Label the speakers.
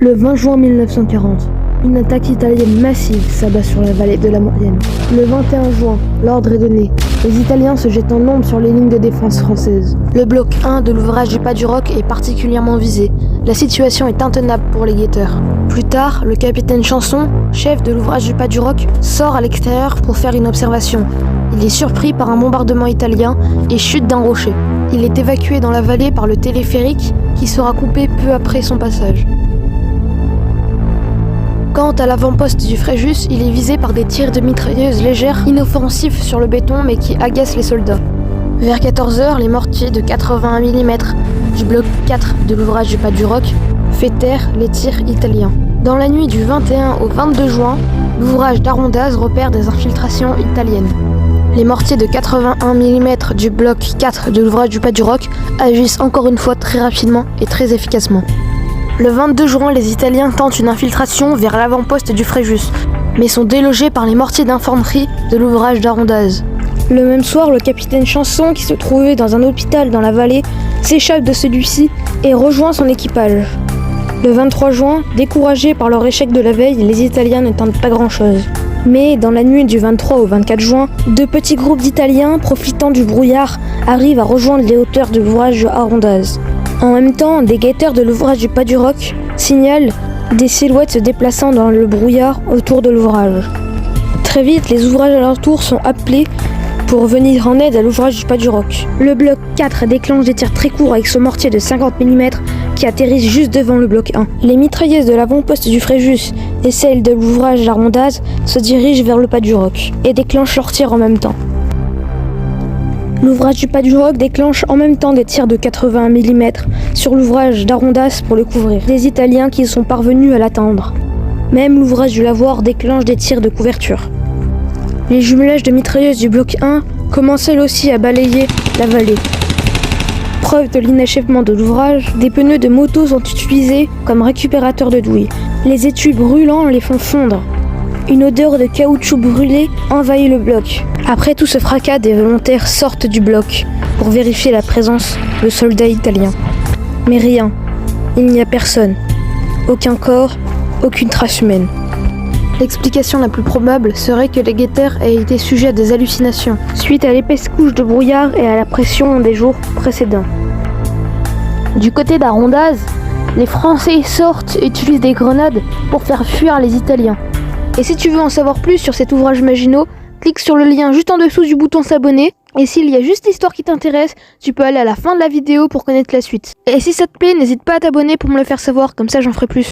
Speaker 1: Le 20 juin 1940, une attaque italienne massive s'abat sur la vallée de la Maurienne. Le 21 juin, l'ordre est donné. Les Italiens se jettent en nombre sur les lignes de défense françaises. Le bloc 1 de l'ouvrage du Pas du Roc est particulièrement visé. La situation est intenable pour les guetteurs. Plus tard, le capitaine Chanson, chef de l'ouvrage du Pas du Roc, sort à l'extérieur pour faire une observation. Il est surpris par un bombardement italien et chute d'un rocher. Il est évacué dans la vallée par le téléphérique qui sera coupé peu après son passage. Quant à l'avant-poste du Fréjus, il est visé par des tirs de mitrailleuses légères inoffensifs sur le béton mais qui agacent les soldats. Vers 14h, les mortiers de 81 mm du bloc 4 de l'ouvrage du Pas du Roc fait taire les tirs italiens. Dans la nuit du 21 au 22 juin, l'ouvrage d'Arondaz repère des infiltrations italiennes. Les mortiers de 81 mm du bloc 4 de l'ouvrage du Pas du Roc agissent encore une fois très rapidement et très efficacement. Le 22 juin, les Italiens tentent une infiltration vers l'avant-poste du Fréjus, mais sont délogés par les mortiers d'infanterie de l'ouvrage d'Arondaz. Le même soir, le capitaine Chanson, qui se trouvait dans un hôpital dans la vallée, s'échappe de celui-ci et rejoint son équipage. Le 23 juin, découragés par leur échec de la veille, les Italiens ne tentent pas grand-chose. Mais dans la nuit du 23 au 24 juin, deux petits groupes d'Italiens, profitant du brouillard, arrivent à rejoindre les hauteurs de l'ouvrage d'Arondaz. En même temps, des guetteurs de l'ouvrage du Pas du Roc signalent des silhouettes se déplaçant dans le brouillard autour de l'ouvrage. Très vite, les ouvrages alentours sont appelés pour venir en aide à l'ouvrage du Pas du Roc. Le bloc 4 déclenche des tirs très courts avec son mortier de 50 mm qui atterrissent juste devant le bloc 1. Les mitrailleuses de l'avant-poste du Fréjus et celles de l'ouvrage d'Arondaz se dirigent vers le Pas du Roc et déclenchent leurs tirs en même temps. L'ouvrage du Pas du Roc déclenche en même temps des tirs de 81 mm sur l'ouvrage d'Arondaz pour le couvrir. Des Italiens qui sont parvenus à l'atteindre. Même l'ouvrage du Lavoir déclenche des tirs de couverture. Les jumelages de mitrailleuses du bloc 1 commencent elles aussi à balayer la vallée. Preuve de l'inachèvement de l'ouvrage, des pneus de moto sont utilisés comme récupérateurs de douilles. Les étuis brûlants les font fondre. Une odeur de caoutchouc brûlé envahit le bloc. Après tout ce fracas, des volontaires sortent du bloc pour vérifier la présence de soldats italiens. Mais rien, il n'y a personne. Aucun corps, aucune trace humaine. L'explication la plus probable serait que les guetteurs aient été sujets à des hallucinations, suite à l'épaisse couche de brouillard et à la pression des jours précédents. Du côté d'Arondaz, les Français sortent et utilisent des grenades pour faire fuir les Italiens. Et si tu veux en savoir plus sur cet ouvrage Maginot, clique sur le lien juste en dessous du bouton s'abonner. Et s'il y a juste l'histoire qui t'intéresse, tu peux aller à la fin de la vidéo pour connaître la suite. Et si ça te plaît, n'hésite pas à t'abonner pour me le faire savoir, comme ça j'en ferai plus.